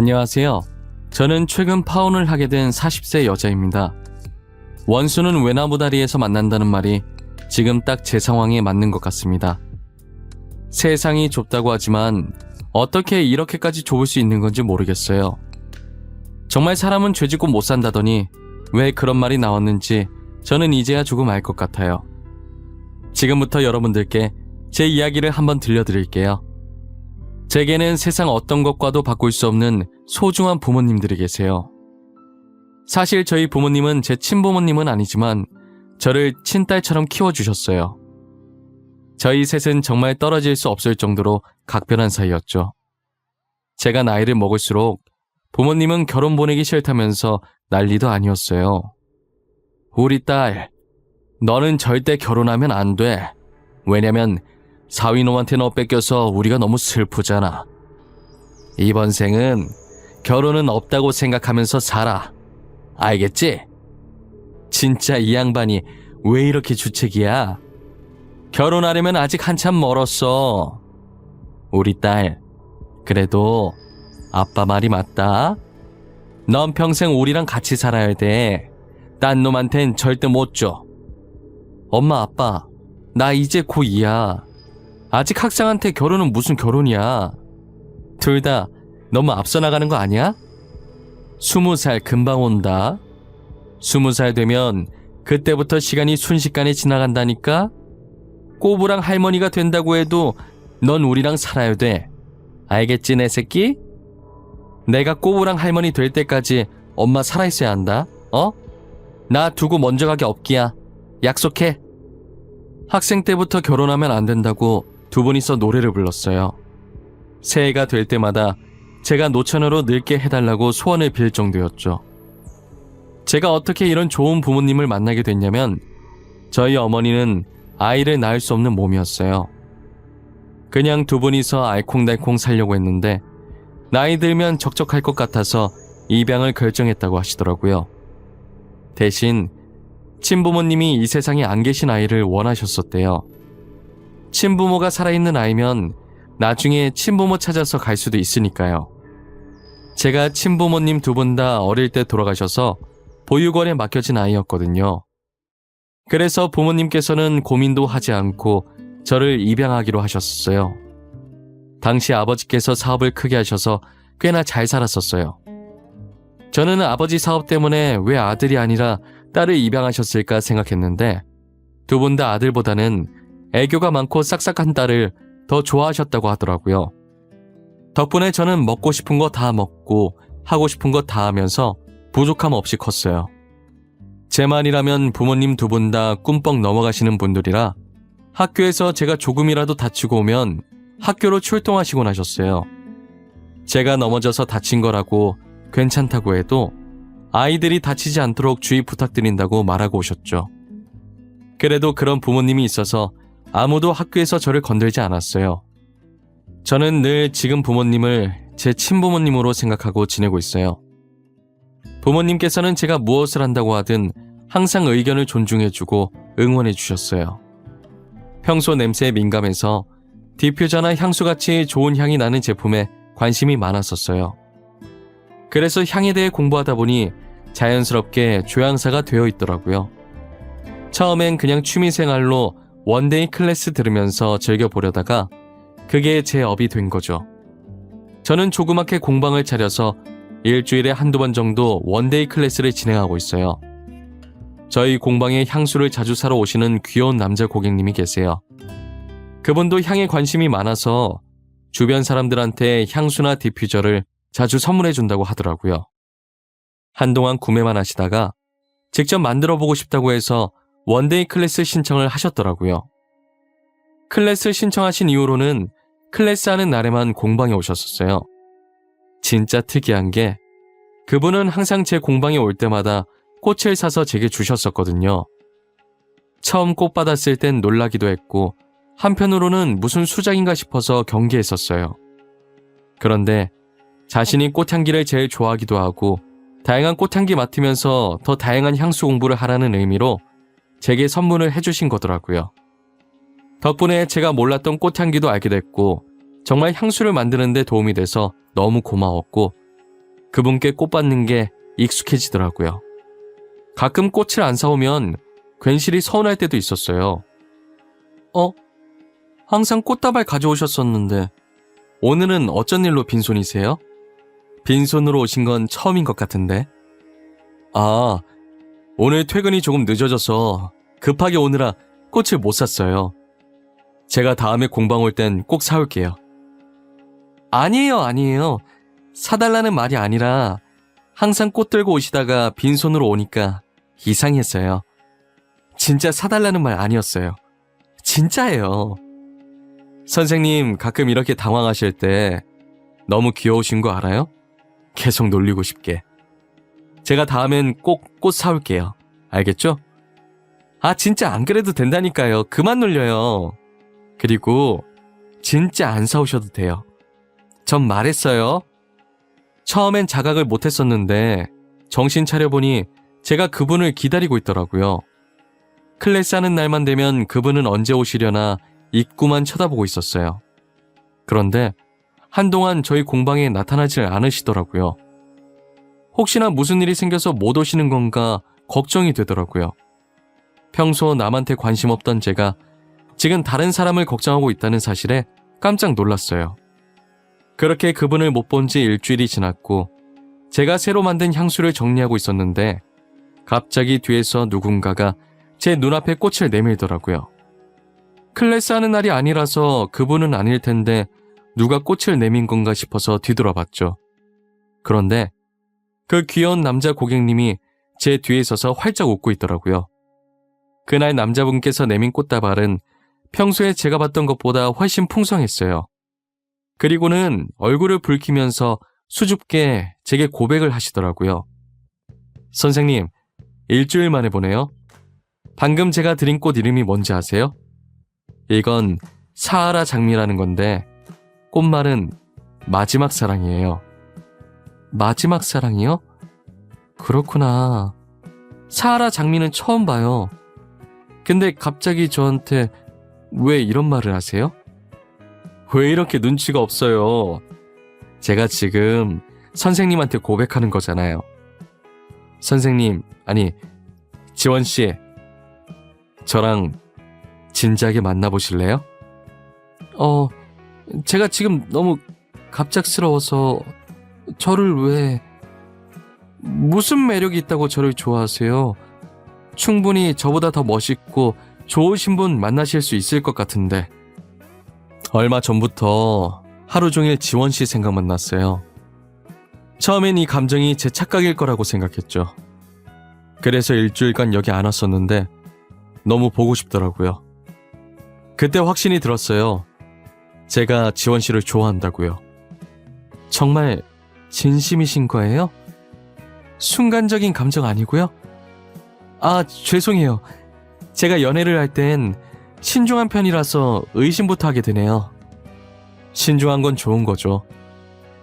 안녕하세요. 저는 최근 파혼을 하게 된 40세 여자입니다. 원수는 외나무다리에서 만난다는 말이 지금 딱 제 상황에 맞는 것 같습니다. 세상이 좁다고 하지만 어떻게 이렇게까지 좁을 수 있는 건지 모르겠어요. 정말 사람은 죄짓고 못 산다더니 왜 그런 말이 나왔는지 저는 이제야 조금 알 것 같아요. 지금부터 여러분들께 제 이야기를 한번 들려드릴게요. 제게는 세상 어떤 것과도 바꿀 수 없는 소중한 부모님들이 계세요. 사실 저희 부모님은 제 친부모님은 아니지만 저를 친딸처럼 키워주셨어요. 저희 셋은 정말 떨어질 수 없을 정도로 각별한 사이였죠. 제가 나이를 먹을수록 부모님은 결혼 보내기 싫다면서 난리도 아니었어요. 우리 딸, 너는 절대 결혼하면 안 돼. 왜냐면 사위놈한테 너 뺏겨서 우리가 너무 슬프잖아. 이번 생은 결혼은 없다고 생각하면서 살아. 알겠지? 진짜 이 양반이 왜 이렇게 주책이야? 결혼하려면 아직 한참 멀었어. 우리 딸, 그래도 아빠 말이 맞다. 넌 평생 우리랑 같이 살아야 돼. 딴 놈한텐 절대 못 줘. 엄마, 아빠, 나 이제 고2야. 아직 학생한테 결혼은 무슨 결혼이야. 둘 다 너무 앞서 나가는 거 아니야? 20살 금방 온다. 20살 되면 그때부터 시간이 순식간에 지나간다니까? 꼬부랑 할머니가 된다고 해도 넌 우리랑 살아야 돼. 알겠지, 내 새끼? 내가 꼬부랑 할머니 될 때까지 엄마 살아있어야 한다. 어? 나 두고 먼저 가기 없기야. 약속해. 학생 때부터 결혼하면 안 된다고 두 분이서 노래를 불렀어요. 새해가 될 때마다 제가 노처녀로 늙게 해달라고 소원을 빌 정도였죠. 제가 어떻게 이런 좋은 부모님을 만나게 됐냐면 저희 어머니는 아이를 낳을 수 없는 몸이었어요. 그냥 두 분이서 알콩달콩 살려고 했는데 나이 들면 적적할 것 같아서 입양을 결정했다고 하시더라고요. 대신 친부모님이 이 세상에 안 계신 아이를 원하셨었대요. 친부모가 살아있는 아이면 나중에 친부모 찾아서 갈 수도 있으니까요. 제가 친부모님 두 분 다 어릴 때 돌아가셔서 보육원에 맡겨진 아이였거든요. 그래서 부모님께서는 고민도 하지 않고 저를 입양하기로 하셨어요. 당시 아버지께서 사업을 크게 하셔서 꽤나 잘 살았었어요. 저는 아버지 사업 때문에 왜 아들이 아니라 딸을 입양하셨을까 생각했는데 두 분 다 아들보다는 애교가 많고 싹싹한 딸을 더 좋아하셨다고 하더라고요. 덕분에 저는 먹고 싶은 거 다 먹고 하고 싶은 거 다 하면서 부족함 없이 컸어요. 제 말이라면 부모님 두 분 다 꿈뻑 넘어가시는 분들이라 학교에서 제가 조금이라도 다치고 오면 학교로 출동하시곤 하셨어요. 제가 넘어져서 다친 거라고 괜찮다고 해도 아이들이 다치지 않도록 주의 부탁드린다고 말하고 오셨죠. 그래도 그런 부모님이 있어서 아무도 학교에서 저를 건들지 않았어요. 저는 늘 지금 부모님을 제 친부모님으로 생각하고 지내고 있어요. 부모님께서는 제가 무엇을 한다고 하든 항상 의견을 존중해주고 응원해 주셨어요. 평소 냄새에 민감해서 디퓨저나 향수같이 좋은 향이 나는 제품에 관심이 많았었어요. 그래서 향에 대해 공부하다 보니 자연스럽게 조향사가 되어 있더라고요. 처음엔 그냥 취미생활로 원데이 클래스 들으면서 즐겨보려다가 그게 제 업이 된 거죠. 저는 조그맣게 공방을 차려서 일주일에 한두 번 정도 원데이 클래스를 진행하고 있어요. 저희 공방에 향수를 자주 사러 오시는 귀여운 남자 고객님이 계세요. 그분도 향에 관심이 많아서 주변 사람들한테 향수나 디퓨저를 자주 선물해준다고 하더라고요. 한동안 구매만 하시다가 직접 만들어보고 싶다고 해서 원데이 클래스 신청을 하셨더라고요. 클래스 신청하신 이후로는 클래스 하는 날에만 공방에 오셨었어요. 진짜 특이한 게 그분은 항상 제 공방에 올 때마다 꽃을 사서 제게 주셨었거든요. 처음 꽃 받았을 땐 놀라기도 했고 한편으로는 무슨 수작인가 싶어서 경계했었어요. 그런데 자신이 꽃향기를 제일 좋아하기도 하고 다양한 꽃향기 맡으면서 더 다양한 향수 공부를 하라는 의미로 제게 선물을 해주신 거더라고요. 덕분에 제가 몰랐던 꽃향기도 알게 됐고 정말 향수를 만드는 데 도움이 돼서 너무 고마웠고 그분께 꽃 받는 게 익숙해지더라고요. 가끔 꽃을 안 사오면 괜시리 서운할 때도 있었어요. 항상 꽃다발 가져오셨었는데 오늘은 어쩐 일로 빈손이세요? 빈손으로 오신 건 처음인 것 같은데. 오늘 퇴근이 조금 늦어져서 급하게 오느라 꽃을 못 샀어요. 제가 다음에 공방 올 땐 꼭 사올게요. 아니에요. 사달라는 말이 아니라 항상 꽃 들고 오시다가 빈손으로 오니까 이상했어요. 진짜 사달라는 말 아니었어요. 진짜예요. 선생님 가끔 이렇게 당황하실 때 너무 귀여우신 거 알아요? 계속 놀리고 싶게. 제가 다음엔 꼭 꽃 사올게요. 알겠죠? 진짜 안 그래도 된다니까요. 그만 놀려요. 그리고 진짜 안 사오셔도 돼요. 전 말했어요. 처음엔 자각을 못했었는데 정신 차려보니 제가 그분을 기다리고 있더라고요. 클래스 하는 날만 되면 그분은 언제 오시려나 입구만 쳐다보고 있었어요. 그런데 한동안 저희 공방에 나타나질 않으시더라고요. 혹시나 무슨 일이 생겨서 못 오시는 건가 걱정이 되더라고요. 평소 남한테 관심 없던 제가 지금 다른 사람을 걱정하고 있다는 사실에 깜짝 놀랐어요. 그렇게 그분을 못 본 지 일주일이 지났고 제가 새로 만든 향수를 정리하고 있었는데 갑자기 뒤에서 누군가가 제 눈앞에 꽃을 내밀더라고요. 클래스 하는 날이 아니라서 그분은 아닐 텐데 누가 꽃을 내민 건가 싶어서 뒤돌아봤죠. 그런데 그 귀여운 남자 고객님이 제 뒤에 서서 활짝 웃고 있더라고요. 그날 남자분께서 내민 꽃다발은 평소에 제가 봤던 것보다 훨씬 풍성했어요. 그리고는 얼굴을 붉히면서 수줍게 제게 고백을 하시더라고요. 선생님, 일주일 만에 보네요. 방금 제가 드린 꽃 이름이 뭔지 아세요? 이건 사하라 장미라는 건데 꽃말은 마지막 사랑이에요. 마지막 사랑이요? 그렇구나. 사하라 장미는 처음 봐요. 근데 갑자기 저한테 왜 이런 말을 하세요? 왜 이렇게 눈치가 없어요? 제가 지금 선생님한테 고백하는 거잖아요. 선생님, 아니, 지원씨, 저랑 진지하게 만나보실래요? 제가 지금 너무 갑작스러워서 저를 왜... 무슨 매력이 있다고 저를 좋아하세요? 충분히 저보다 더 멋있고 좋으신 분 만나실 수 있을 것 같은데. 얼마 전부터 하루 종일 지원씨 생각만 났어요. 처음엔 이 감정이 제 착각일 거라고 생각했죠. 그래서 일주일간 여기 안 왔었는데 너무 보고 싶더라고요. 그때 확신이 들었어요. 제가 지원씨를 좋아한다고요. 정말 진심이신 거예요? 순간적인 감정 아니고요? 죄송해요. 제가 연애를 할 땐 신중한 편이라서 의심부터 하게 되네요. 신중한 건 좋은 거죠.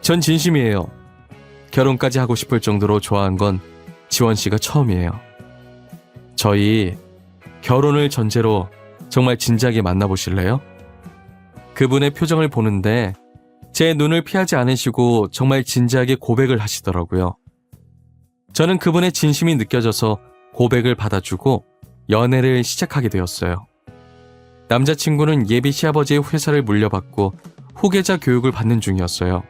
전 진심이에요. 결혼까지 하고 싶을 정도로 좋아한 건 지원씨가 처음이에요. 저희 결혼을 전제로 정말 진지하게 만나보실래요? 그분의 표정을 보는데 제 눈을 피하지 않으시고 정말 진지하게 고백을 하시더라고요. 저는 그분의 진심이 느껴져서 고백을 받아주고 연애를 시작하게 되었어요. 남자친구는 예비 시아버지의 회사를 물려받고 후계자 교육을 받는 중이었어요.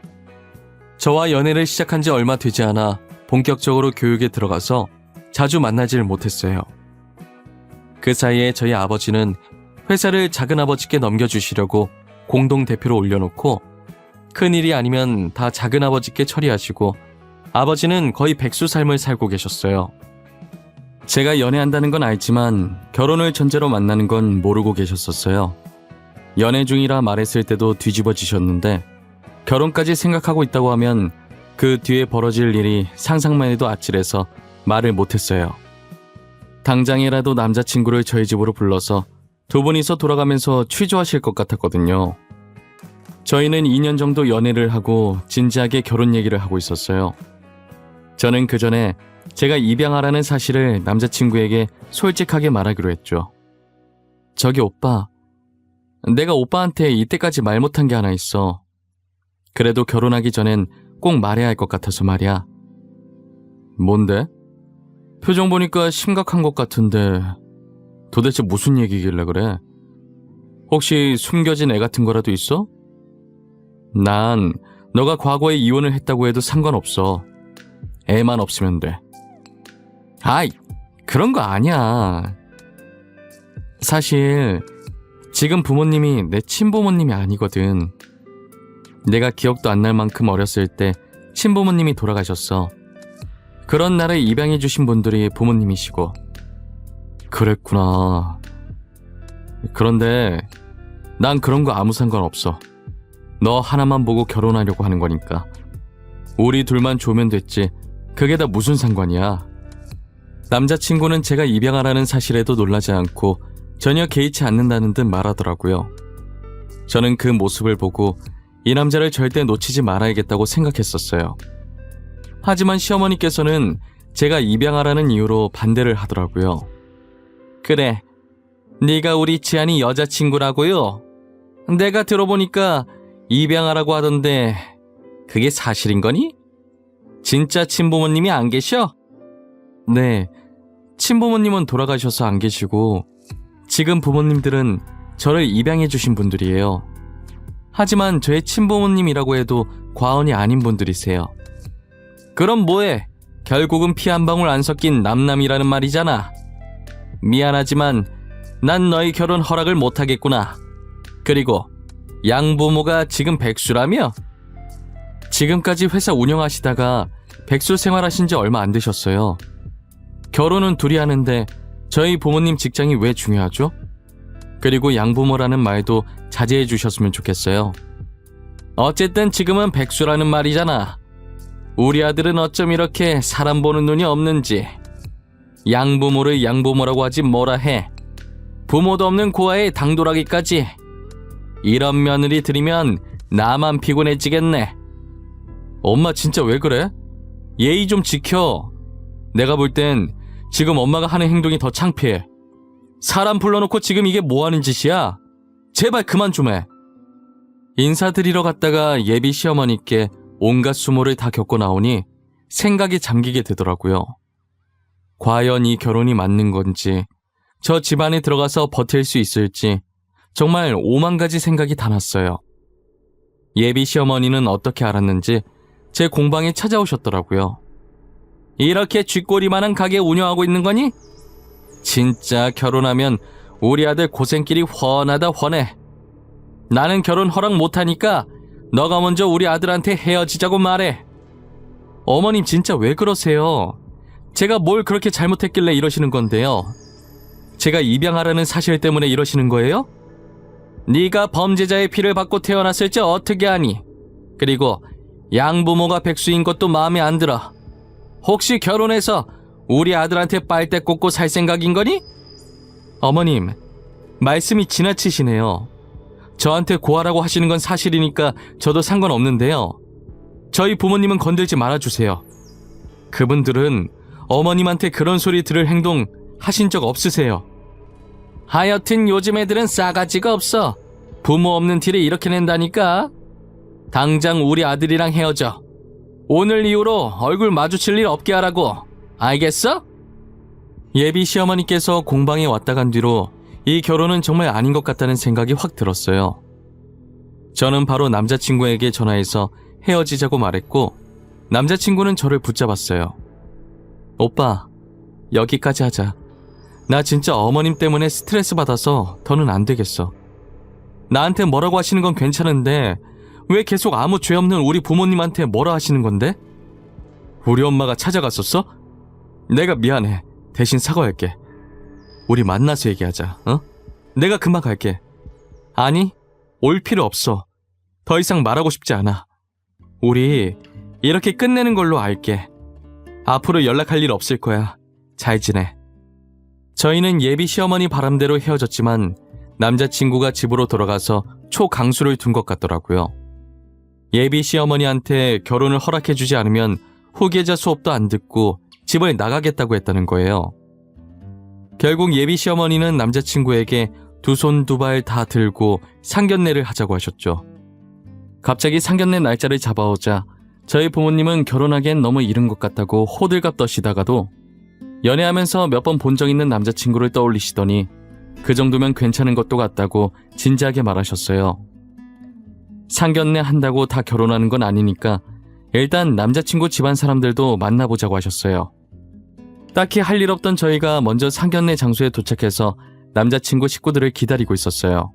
저와 연애를 시작한 지 얼마 되지 않아 본격적으로 교육에 들어가서 자주 만나지를 못했어요. 그 사이에 저희 아버지는 회사를 작은아버지께 넘겨주시려고 공동대표로 올려놓고 큰일이 아니면 다 작은아버지께 처리하시고 아버지는 거의 백수 삶을 살고 계셨어요. 제가 연애한다는 건 알지만 결혼을 전제로 만나는 건 모르고 계셨었어요. 연애 중이라 말했을 때도 뒤집어지셨는데 결혼까지 생각하고 있다고 하면 그 뒤에 벌어질 일이 상상만 해도 아찔해서 말을 못했어요. 당장이라도 남자친구를 저희 집으로 불러서 두 분이서 돌아가면서 취조하실 것 같았거든요. 저희는 2년 정도 연애를 하고 진지하게 결혼 얘기를 하고 있었어요. 저는 그 전에 제가 입양하라는 사실을 남자친구에게 솔직하게 말하기로 했죠. 저기 오빠, 내가 오빠한테 이때까지 말 못한 게 하나 있어. 그래도 결혼하기 전엔 꼭 말해야 할 것 같아서 말이야. 뭔데? 표정 보니까 심각한 것 같은데 도대체 무슨 얘기길래 그래? 혹시 숨겨진 애 같은 거라도 있어? 난 너가 과거에 이혼을 했다고 해도 상관없어. 애만 없으면 돼. 아이, 그런 거 아니야. 사실 지금 부모님이 내 친부모님이 아니거든. 내가 기억도 안 날 만큼 어렸을 때 친부모님이 돌아가셨어. 그런 날에 입양해 주신 분들이 부모님이시고. 그랬구나. 그런데 난 그런 거 아무 상관없어. 너 하나만 보고 결혼하려고 하는 거니까. 우리 둘만 좋으면 됐지. 그게 다 무슨 상관이야. 남자친구는 제가 입양하라는 사실에도 놀라지 않고 전혀 개의치 않는다는 듯 말하더라고요. 저는 그 모습을 보고 이 남자를 절대 놓치지 말아야겠다고 생각했었어요. 하지만 시어머니께서는 제가 입양하라는 이유로 반대를 하더라고요. 그래, 네가 우리 지안이 여자친구라고요? 내가 들어보니까 입양하라고 하던데 그게 사실인 거니? 진짜 친부모님이 안 계셔? 네, 친부모님은 돌아가셔서 안 계시고 지금 부모님들은 저를 입양해 주신 분들이에요. 하지만 저의 친부모님이라고 해도 과언이 아닌 분들이세요. 그럼 뭐해? 결국은 피 한 방울 안 섞인 남남이라는 말이잖아. 미안하지만 난 너희 결혼 허락을 못하겠구나. 그리고 양부모가 지금 백수라며? 지금까지 회사 운영하시다가 백수 생활하신 지 얼마 안 되셨어요. 결혼은 둘이 하는데 저희 부모님 직장이 왜 중요하죠? 그리고 양부모라는 말도 자제해 주셨으면 좋겠어요. 어쨌든 지금은 백수라는 말이잖아. 우리 아들은 어쩜 이렇게 사람 보는 눈이 없는지. 양부모를 양부모라고 하지 뭐라 해. 부모도 없는 고아의 당돌하기까지. 이런 며느리 들이면 나만 피곤해지겠네. 엄마 진짜 왜 그래? 예의 좀 지켜. 내가 볼 땐 지금 엄마가 하는 행동이 더 창피해. 사람 불러놓고 지금 이게 뭐하는 짓이야? 제발 그만 좀 해. 인사드리러 갔다가 예비 시어머니께 온갖 수모를 다 겪고 나오니 생각이 잠기게 되더라고요. 과연 이 결혼이 맞는 건지, 저 집안에 들어가서 버틸 수 있을지 정말 5만 가지 생각이 다 났어요. 예비 시어머니는 어떻게 알았는지 제 공방에 찾아오셨더라고요. 이렇게 쥐꼬리만한 가게 운영하고 있는 거니? 진짜 결혼하면 우리 아들 고생길이 훤하다 훤해. 나는 결혼 허락 못하니까 너가 먼저 우리 아들한테 헤어지자고 말해. 어머님 진짜 왜 그러세요? 제가 뭘 그렇게 잘못했길래 이러시는 건데요? 제가 입양하라는 사실 때문에 이러시는 거예요? 네가 범죄자의 피를 받고 태어났을지 어떻게 아니? 그리고 양부모가 백수인 것도 마음에 안 들어. 혹시 결혼해서 우리 아들한테 빨대 꽂고 살 생각인 거니? 어머님, 말씀이 지나치시네요. 저한테 고아라고 하시는 건 사실이니까 저도 상관없는데요. 저희 부모님은 건들지 말아주세요. 그분들은 어머님한테 그런 소리 들을 행동 하신 적 없으세요. 하여튼 요즘 애들은 싸가지가 없어. 부모 없는 티를 이렇게 낸다니까. 당장 우리 아들이랑 헤어져. 오늘 이후로 얼굴 마주칠 일 없게 하라고. 알겠어? 예비 시어머니께서 공방에 왔다 간 뒤로 이 결혼은 정말 아닌 것 같다는 생각이 확 들었어요. 저는 바로 남자친구에게 전화해서 헤어지자고 말했고 남자친구는 저를 붙잡았어요. 오빠, 여기까지 하자. 나 진짜 어머님 때문에 스트레스 받아서 더는 안 되겠어. 나한테 뭐라고 하시는 건 괜찮은데 왜 계속 아무 죄 없는 우리 부모님한테 뭐라 하시는 건데? 우리 엄마가 찾아갔었어? 내가 미안해. 대신 사과할게. 우리 만나서 얘기하자, 어? 내가 금방 갈게. 아니, 올 필요 없어. 더 이상 말하고 싶지 않아. 우리 이렇게 끝내는 걸로 할게. 앞으로 연락할 일 없을 거야. 잘 지내. 저희는 예비 시어머니 바람대로 헤어졌지만 남자친구가 집으로 돌아가서 초강수를 둔 것 같더라고요. 예비 시어머니한테 결혼을 허락해주지 않으면 후계자 수업도 안 듣고 집을 나가겠다고 했다는 거예요. 결국 예비 시어머니는 남자친구에게 두 손 두 발 다 들고 상견례를 하자고 하셨죠. 갑자기 상견례 날짜를 잡아오자 저희 부모님은 결혼하기엔 너무 이른 것 같다고 호들갑 떠시다가도 연애하면서 몇 번 본 적 있는 남자친구를 떠올리시더니 그 정도면 괜찮은 것도 같다고 진지하게 말하셨어요. 상견례 한다고 다 결혼하는 건 아니니까 일단 남자친구 집안 사람들도 만나보자고 하셨어요. 딱히 할 일 없던 저희가 먼저 상견례 장소에 도착해서 남자친구 식구들을 기다리고 있었어요.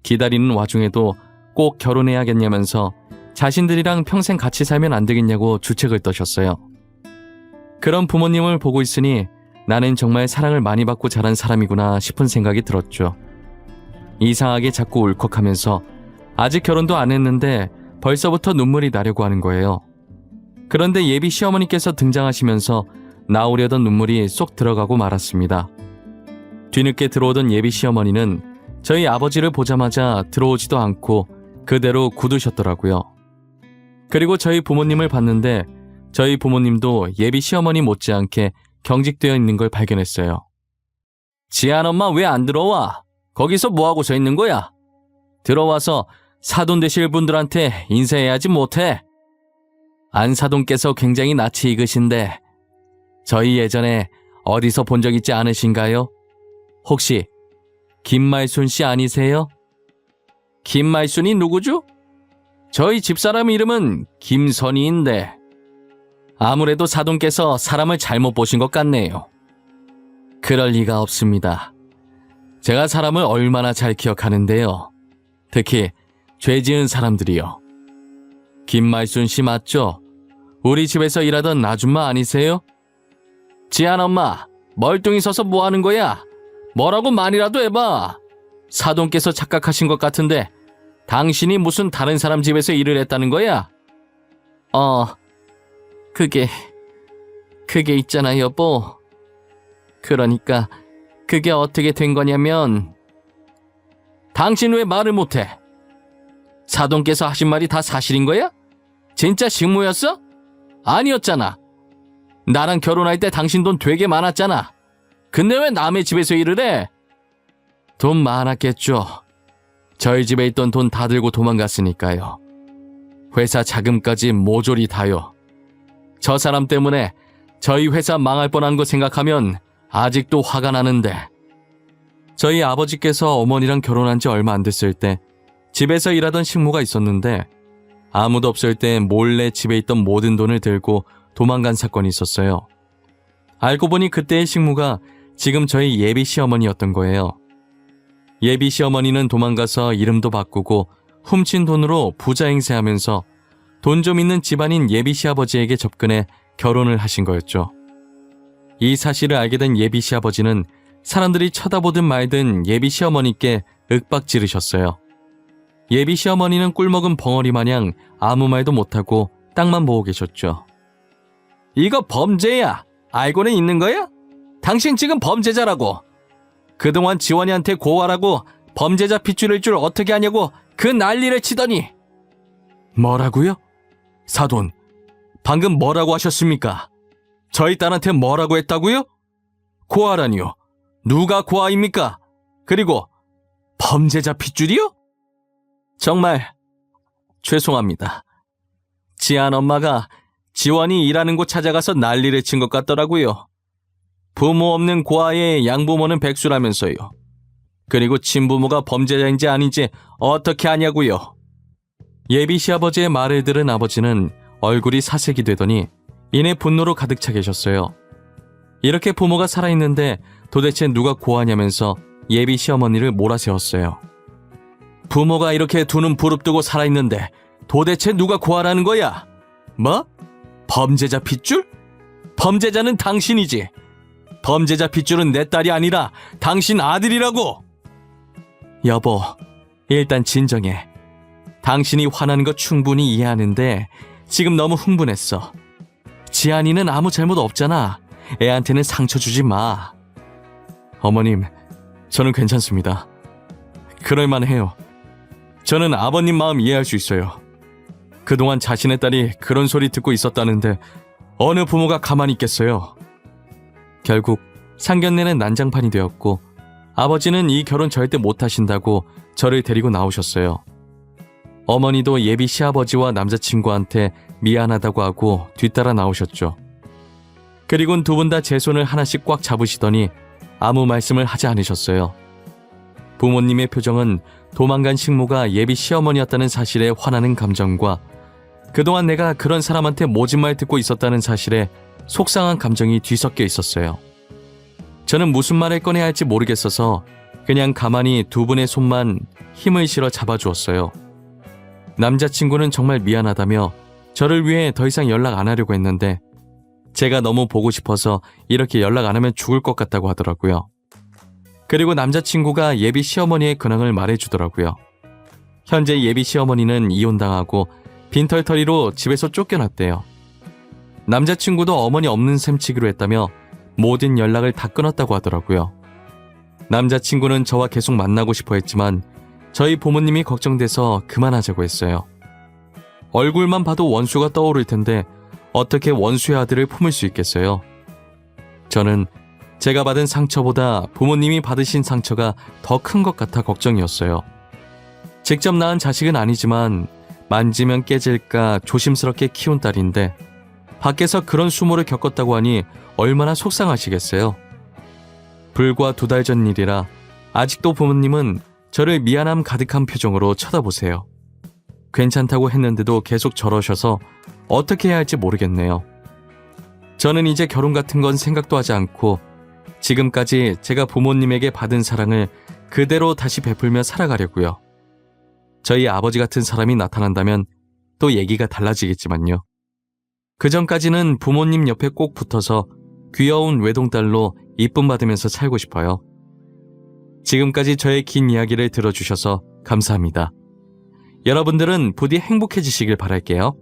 기다리는 와중에도 꼭 결혼해야겠냐면서 자신들이랑 평생 같이 살면 안 되겠냐고 주책을 떠셨어요. 그런 부모님을 보고 있으니 나는 정말 사랑을 많이 받고 자란 사람이구나 싶은 생각이 들었죠. 이상하게 자꾸 울컥하면서 아직 결혼도 안 했는데 벌써부터 눈물이 나려고 하는 거예요. 그런데 예비 시어머니께서 등장하시면서 나오려던 눈물이 쏙 들어가고 말았습니다. 뒤늦게 들어오던 예비 시어머니는 저희 아버지를 보자마자 들어오지도 않고 그대로 굳으셨더라고요. 그리고 저희 부모님을 봤는데 저희 부모님도 예비 시어머니 못지않게 경직되어 있는 걸 발견했어요. 지안 엄마 왜 안 들어와? 거기서 뭐하고 서 있는 거야? 들어와서 사돈 되실 분들한테 인사해야지 못해. 안사돈께서 굉장히 낯이 익으신데 저희 예전에 어디서 본 적 있지 않으신가요? 혹시 김말순 씨 아니세요? 김말순이 누구죠? 저희 집사람 이름은 김선희인데 아무래도 사돈께서 사람을 잘못 보신 것 같네요. 그럴 리가 없습니다. 제가 사람을 얼마나 잘 기억하는데요. 특히 죄 지은 사람들이요. 김말순 씨 맞죠? 우리 집에서 일하던 아줌마 아니세요? 지안 엄마, 멀뚱히 서서 뭐 하는 거야? 뭐라고 말이라도 해봐. 사돈께서 착각하신 것 같은데 당신이 무슨 다른 사람 집에서 일을 했다는 거야? 그게 있잖아 여보. 그러니까 그게 어떻게 된 거냐면 당신 왜 말을 못해? 사돈께서 하신 말이 다 사실인 거야? 진짜 식모였어? 아니었잖아. 나랑 결혼할 때 당신 돈 되게 많았잖아. 근데 왜 남의 집에서 일을 해? 돈 많았겠죠. 저희 집에 있던 돈 다 들고 도망갔으니까요. 회사 자금까지 모조리 다요. 저 사람 때문에 저희 회사 망할 뻔한 거 생각하면 아직도 화가 나는데. 저희 아버지께서 어머니랑 결혼한 지 얼마 안 됐을 때 집에서 일하던 식모가 있었는데 아무도 없을 때 몰래 집에 있던 모든 돈을 들고 도망간 사건이 있었어요. 알고 보니 그때의 식모가 지금 저희 예비 시어머니였던 거예요. 예비 시어머니는 도망가서 이름도 바꾸고 훔친 돈으로 부자 행세하면서 돈 좀 있는 집안인 예비 시아버지에게 접근해 결혼을 하신 거였죠. 이 사실을 알게 된 예비 시아버지는 사람들이 쳐다보든 말든 예비 시어머니께 윽박 지르셨어요. 예비 시어머니는 꿀먹은 벙어리 마냥 아무 말도 못하고 땅만 보고 계셨죠. 이거 범죄야. 알고는 있는 거야? 당신 지금 범죄자라고. 그동안 지원이한테 고발하고 범죄자 핏줄일 줄 어떻게 아냐고 그 난리를 치더니. 뭐라고요? 사돈, 방금 뭐라고 하셨습니까? 저희 딸한테 뭐라고 했다고요? 고아라니요. 누가 고아입니까? 그리고 범죄자 핏줄이요? 정말 죄송합니다. 지안 엄마가 지원이 일하는 곳 찾아가서 난리를 친 것 같더라고요. 부모 없는 고아의 양부모는 백수라면서요. 그리고 친부모가 범죄자인지 아닌지 어떻게 아냐고요. 예비 시아버지의 말을 들은 아버지는 얼굴이 사색이 되더니 이내 분노로 가득 차 계셨어요. 이렇게 부모가 살아있는데 도대체 누가 고아냐면서 예비 시어머니를 몰아세웠어요. 부모가 이렇게 두 눈 부릅뜨고 살아있는데 도대체 누가 고아라는 거야? 뭐? 범죄자 핏줄? 범죄자는 당신이지. 범죄자 핏줄은 내 딸이 아니라 당신 아들이라고. 여보, 일단 진정해. 당신이 화나는 거 충분히 이해하는데 지금 너무 흥분했어. 지안이는 아무 잘못 없잖아. 애한테는 상처 주지 마. 어머님, 저는 괜찮습니다. 그럴만해요. 저는 아버님 마음 이해할 수 있어요. 그동안 자신의 딸이 그런 소리 듣고 있었다는데 어느 부모가 가만히 있겠어요. 결국 상견례는 난장판이 되었고 아버지는 이 결혼 절대 못하신다고 저를 데리고 나오셨어요. 어머니도 예비 시아버지와 남자친구한테 미안하다고 하고 뒤따라 나오셨죠. 그리곤 두 분 다 제 손을 하나씩 꽉 잡으시더니 아무 말씀을 하지 않으셨어요. 부모님의 표정은 도망간 식모가 예비 시어머니였다는 사실에 화나는 감정과 그동안 내가 그런 사람한테 모진 말 듣고 있었다는 사실에 속상한 감정이 뒤섞여 있었어요. 저는 무슨 말을 꺼내야 할지 모르겠어서 그냥 가만히 두 분의 손만 힘을 실어 잡아주었어요. 남자친구는 정말 미안하다며 저를 위해 더 이상 연락 안 하려고 했는데 제가 너무 보고 싶어서 이렇게 연락 안 하면 죽을 것 같다고 하더라고요. 그리고 남자친구가 예비 시어머니의 근황을 말해주더라고요. 현재 예비 시어머니는 이혼당하고 빈털터리로 집에서 쫓겨났대요. 남자친구도 어머니 없는 셈 치기로 했다며 모든 연락을 다 끊었다고 하더라고요. 남자친구는 저와 계속 만나고 싶어 했지만 저희 부모님이 걱정돼서 그만하자고 했어요. 얼굴만 봐도 원수가 떠오를 텐데 어떻게 원수의 아들을 품을 수 있겠어요? 저는 제가 받은 상처보다 부모님이 받으신 상처가 더 큰 것 같아 걱정이었어요. 직접 낳은 자식은 아니지만 만지면 깨질까 조심스럽게 키운 딸인데 밖에서 그런 수모를 겪었다고 하니 얼마나 속상하시겠어요. 불과 2달 전 일이라 아직도 부모님은 저를 미안함 가득한 표정으로 쳐다보세요. 괜찮다고 했는데도 계속 저러셔서 어떻게 해야 할지 모르겠네요. 저는 이제 결혼 같은 건 생각도 하지 않고 지금까지 제가 부모님에게 받은 사랑을 그대로 다시 베풀며 살아가려고요. 저희 아버지 같은 사람이 나타난다면 또 얘기가 달라지겠지만요. 그전까지는 부모님 옆에 꼭 붙어서 귀여운 외동딸로 이쁨 받으면서 살고 싶어요. 지금까지 저의 긴 이야기를 들어주셔서 감사합니다. 여러분들은 부디 행복해지시길 바랄게요.